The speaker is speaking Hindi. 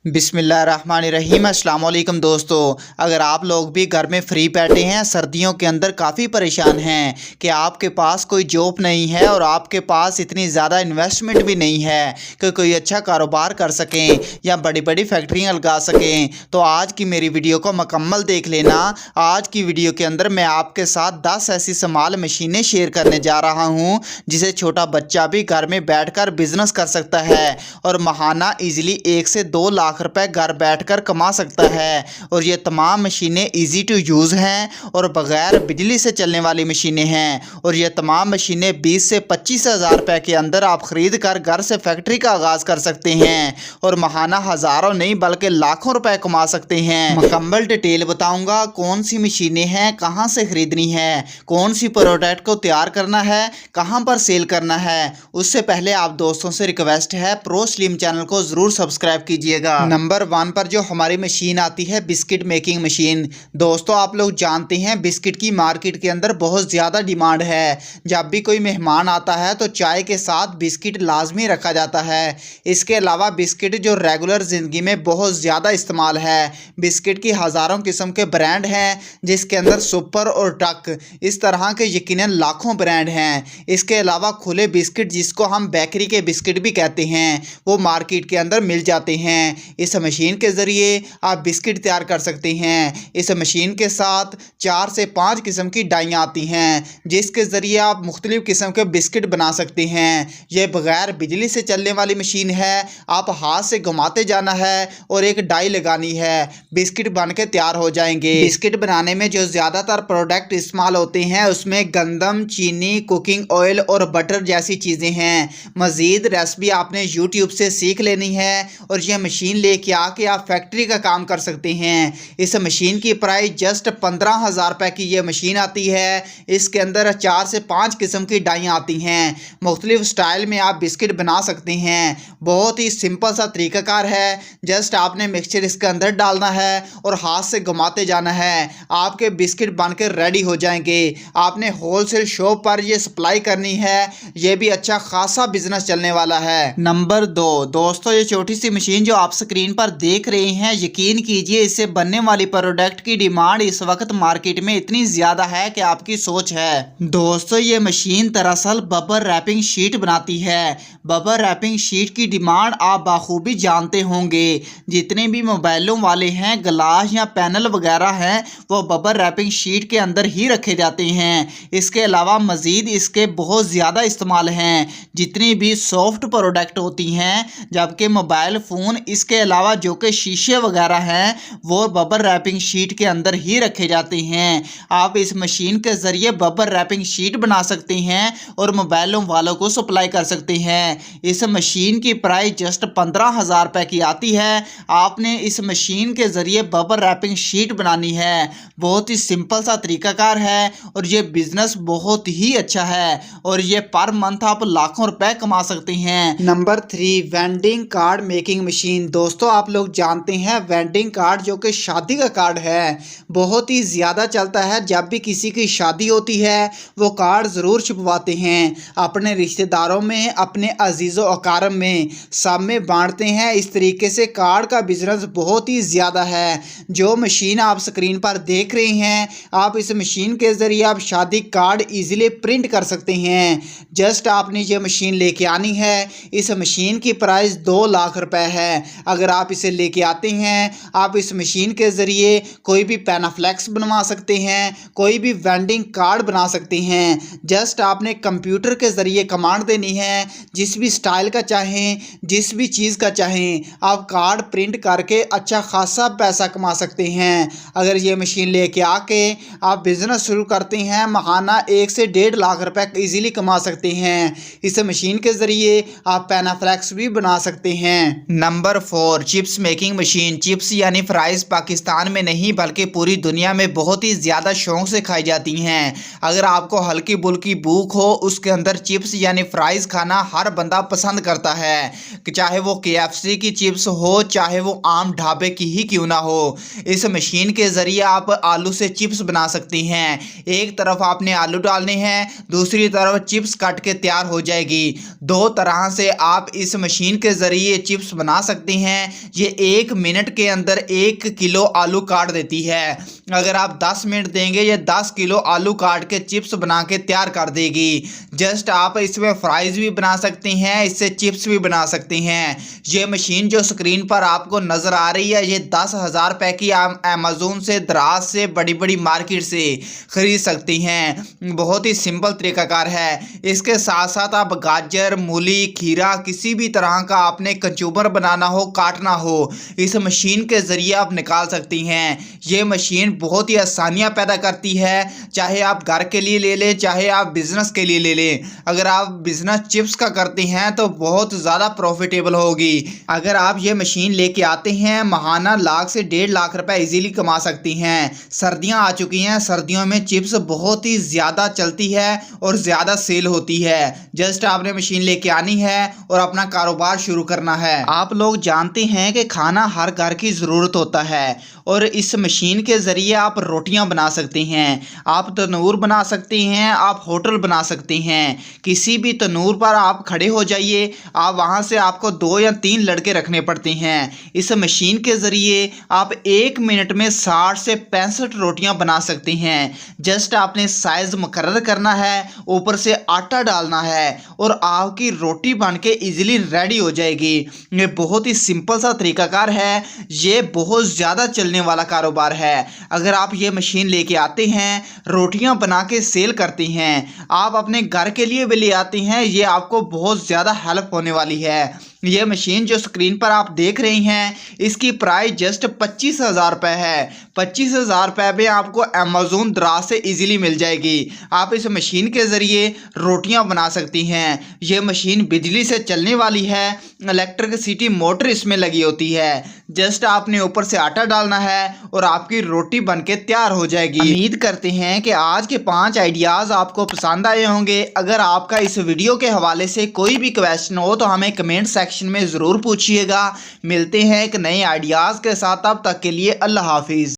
बिस्मिल्लाहिर्रहमानिर्रहीम। अस्सलाम वालेकुम दोस्तों, अगर आप लोग भी घर में फ्री बैठे हैं, सर्दियों के अंदर काफ़ी परेशान हैं कि आपके पास कोई जॉब नहीं है और आपके पास इतनी ज़्यादा इन्वेस्टमेंट भी नहीं है कि कोई अच्छा कारोबार कर सकें या बड़ी बड़ी फैक्ट्रियां लगा सकें, तो आज की मेरी वीडियो को मुकम्मल देख लेना। आज की वीडियो के अंदर मैं आपके साथ 10 ऐसी स्मॉल मशीनें शेयर करने जा रहा हूँ जिसे छोटा बच्चा भी घर में बैठकर बिजनेस कर सकता है और महाना ईजिली 1 से 2 लाख रुपए घर बैठकर कमा सकता है। और ये तमाम मशीनें इजी टू यूज़ हैं और बगैर बिजली से चलने वाली मशीनें हैं। और ये तमाम मशीनें 20 से 25 हज़ार रुपए के अंदर आप ख़रीद कर घर से फैक्ट्री का आगाज़ कर सकते हैं और महाना हज़ारों नहीं बल्कि लाखों रुपए कमा सकते हैं। मुकम्मल डिटेल बताऊंगा कौन सी मशीनें हैं, कहां से ख़रीदनी है, कौन सी प्रोडक्ट को तैयार करना है, कहां पर सेल करना है। उससे पहले आप दोस्तों से रिक्वेस्ट है, प्रो स्लिम चैनल को ज़रूर सब्सक्राइब कीजिएगा। नंबर 1 पर जो हमारी मशीन आती है बिस्किट मेकिंग मशीन। दोस्तों आप लोग जानते हैं बिस्किट की मार्केट के अंदर बहुत ज़्यादा डिमांड है। जब भी कोई मेहमान आता है तो चाय के साथ बिस्किट लाजमी रखा जाता है। इसके अलावा बिस्किट जो रेगुलर ज़िंदगी में बहुत ज़्यादा इस्तेमाल है। बिस्किट की हज़ारों किस्म के ब्रांड हैं जिसके अंदर सुपर और टक इस तरह के यकीनन लाखों ब्रांड हैं। इसके अलावा खुले बिस्किट जिसको हम बेकरी के बिस्किट भी कहते हैं वो मार्केट के अंदर मिल जाते हैं। इस मशीन के ज़रिए आप बिस्किट तैयार कर सकते हैं। इस मशीन के साथ 4 से 5 किस्म की डाइयाँ आती हैं जिसके ज़रिए आप मुख्तलिफ़ किस्म के बिस्किट बना सकते हैं। ये बग़ैर बिजली से चलने वाली मशीन है। आप हाथ से घुमाते जाना है और एक डाई लगानी है, बिस्किट बन के तैयार हो जाएंगे। बिस्किट बनाने में जो ज़्यादातर प्रोडक्ट इस्तेमाल होते हैं उसमें गंदम, चीनी, कुकिंग ऑयल और बटर जैसी चीज़ें हैं। मज़ीद रेसिपी आपने यूट्यूब से सीख लेनी है और यह मशीन लेके आके आप फैक्ट्री का काम कर सकते हैं। इस मशीन की प्राइस जस्ट 15,000 रुपये की ये मशीन आती है। इसके अंदर 4 से 5 किस्म की डाइयाँ आती हैं। मुख्तलिफ स्टाइल में आप बिस्किट बना सकते हैं। बहुत ही सिंपल सा तरीक़ाकार है। जस्ट आपने मिक्सचर इसके अंदर डालना है और हाथ से घुमाते जाना है, आपके बिस्किट बनकर रेडी हो जाएंगे। आपने होलसेल शॉप पर ये सप्लाई करनी है। ये भी अच्छा खासा बिजनेस चलने वाला है। नंबर 2 दोस्तों, ये छोटी सी मशीन जो आप स्क्रीन पर देख रहे हैं, यकीन कीजिए इससे बनने वाली प्रोडक्ट की डिमांड इस वक्त मार्केट में इतनी ज़्यादा है कि आपकी सोच है। दोस्तों ये मशीन दरअसल बबर रैपिंग शीट बनाती है। बबर रैपिंग शीट की डिमांड आप बाखूबी जानते होंगे। जितने भी मोबाइलों वाले हैं, ग्लास या पैनल वगैरह हैं, वो बबर रैपिंग शीट के अंदर ही रखे जाते हैं। इसके अलावा मज़ीद इसके बहुत ज़्यादा इस्तेमाल हैं। जितनी भी सॉफ्ट प्रोडक्ट होती हैं, जबकि मोबाइल फ़ोन इसके अलावा जो कि शीशे वगैरह हैं वो बबर रैपिंग शीट के अंदर ही रखे जाते हैं। आप इस मशीन के ज़रिए बबर रैपिंग शीट बना सकते हैं और मोबाइलों वालों को सप्लाई कर सकते हैं। इस मशीन की प्राइस जस्ट 15,000 रुपये की आती है। आपने इस मशीन के ज़रिए बबर रैपिंग शीट बनानी है। बहुत ही सिंपल सा तरीक़ाकार है और ये बिज़नेस बहुत ही अच्छा है और ये पर मंथ आप लाखों रुपए कमा सकते हैं। Number 3 vending card making machine. दोस्तों आप लोग जानते हैं वेंडिंग कार्ड जो कि शादी का कार्ड है बहुत ही ज़्यादा चलता है। जब भी किसी की शादी होती है वो कार्ड ज़रूर छपवाते हैं, अपने रिश्तेदारों में, अपने अजीज़ो अकारम में, सब में बांटते हैं। इस तरीके से कार्ड का बिजनेस बहुत ही ज़्यादा है। जो मशीन आप स्क्रीन पर देख रहे हैं, आप इस मशीन के ज़रिए आप शादी कार्ड ईजिली प्रिंट कर सकते हैं। जस्ट आपने ये मशीन लेके आनी है। इस मशीन की प्राइस 2 लाख रुपए है। अगर आप इसे लेके आते हैं, आप इस मशीन के ज़रिए कोई भी पैनाफ्लेक्स बनवा सकते हैं, कोई भी वेंडिंग कार्ड बना सकते हैं। जस्ट आपने कंप्यूटर के ज़रिए कमांड देनी है, जिस भी स्टाइल का चाहें, जिस भी चीज़ का चाहें, आप कार्ड प्रिंट करके अच्छा खासा पैसा कमा सकते हैं। अगर ये मशीन लेके आके आप बिज़नेस शुरू करते हैं, महाना 1 से 1.5 लाख रुपए ईजिली कमा सकते हैं। इस मशीन के ज़रिए आप पैनाफ्लेक्स भी बना सकते हैं। Number 4 chips making machine. Chips यानी फ्राइज़ पाकिस्तान में नहीं बल्कि पूरी दुनिया में बहुत ही ज़्यादा शौक़ से खाई जाती हैं। अगर आपको हल्की बुल्की भूख हो, उसके अंदर चिप्स यानी फ्राइज़ खाना हर बंदा पसंद करता है, कि चाहे वो KFC की चिप्स हो, चाहे वो आम ढाबे की ही क्यों ना हो। इस मशीन के ज़रिए आप आलू से चिप्स बना सकती हैं। एक तरफ आपने आलू डालने हैं, दूसरी तरफ चिप्स कट के तैयार हो जाएगी। 2 तरह से आप इस मशीन के ज़रिए चिप्स बना सकते हैं। हैं, ये 1 मिनट के अंदर 1 किलो आलू काट देती है। अगर आप 10 मिनट देंगे ये 10 किलो आलू काट के चिप्स बना के तैयार कर देगी। जस्ट आप इसमें फ्राइज़ भी बना सकते हैं, इससे चिप्स भी बना सकते हैं। ये मशीन जो स्क्रीन पर आपको नज़र आ रही है, ये 10,000 रुपये की आप अमेज़ोन से, दराज से, बड़ी बड़ी मार्केट से ख़रीद सकती हैं। बहुत ही सिंपल तरीक़ाकार है। इसके साथ साथ आप गाजर, मूली, खीरा, किसी भी तरह का आपने कचूमर बनाना हो, काटना हो, इस मशीन के ज़रिए आप निकाल सकती हैं। ये मशीन बहुत ही आसानियाँ पैदा करती है, चाहे आप घर के लिए ले लें, चाहे आप बिज़नेस के लिए ले लें। अगर आप बिज़नेस चिप्स का करते हैं तो बहुत ज़्यादा प्रॉफिटेबल होगी। अगर आप ये मशीन लेके आते हैं, महाना लाख से 1.5 लाख रुपए इजीली कमा सकती हैं। सर्दियां आ चुकी हैं, सर्दियों में चिप्स बहुत ही ज़्यादा चलती है और ज़्यादा सेल होती है। जस्ट आपने मशीन लेके आनी है और अपना कारोबार शुरू करना है। आप लोग जानते हैं कि खाना हर घर की ज़रूरत होता है और इस मशीन के ज़रिए आप रोटियां बना सकते हैं, आप तनूर बना सकते हैं, आप होटल बना सकते हैं। किसी भी तनूर पर आप खड़े हो जाइए, आप वहां से आपको 2 या 3 लड़के रखने पड़ते हैं। इस मशीन के ज़रिए आप 1 मिनट में 60 से 65 रोटियां बना सकते हैं। जस्ट आपने साइज़ मुकर्रर करना है, ऊपर से आटा डालना है और आपकी रोटी बन के ईजिली रेडी हो जाएगी। ये बहुत ही सिंपल सा तरीक़ाकार है, ये बहुत ज़्यादा चलने वाला कारोबार है। अगर आप ये मशीन लेके आते हैं, रोटियां बना के सेल करते हैं, आप अपने घर के लिए भी ले आते हैं, ये आपको बहुत ज़्यादा हेल्प होने वाली है। ये मशीन जो स्क्रीन पर आप देख रही हैं, इसकी प्राइस जस्ट 25,000 रुपये है। 25,000 रुपये में आपको अमेज़ॉन दराज से इजीली मिल जाएगी। आप इस मशीन के ज़रिए रोटियां बना सकती हैं। ये मशीन बिजली से चलने वाली है, इलेक्ट्रिसिटी मोटर इसमें लगी होती है। जस्ट आपने ऊपर से आटा डालना है और आपकी रोटी बनके तैयार हो जाएगी। उम्मीद करते हैं कि आज के 5 आइडियाज़ आपको पसंद आए होंगे। अगर आपका इस वीडियो के हवाले से कोई भी क्वेश्चन हो तो हमें कमेंट सेक्शन में ज़रूर पूछिएगा। मिलते हैं एक नए आइडियाज़ के साथ, तब तक के लिए अल्लाह हाफिज़।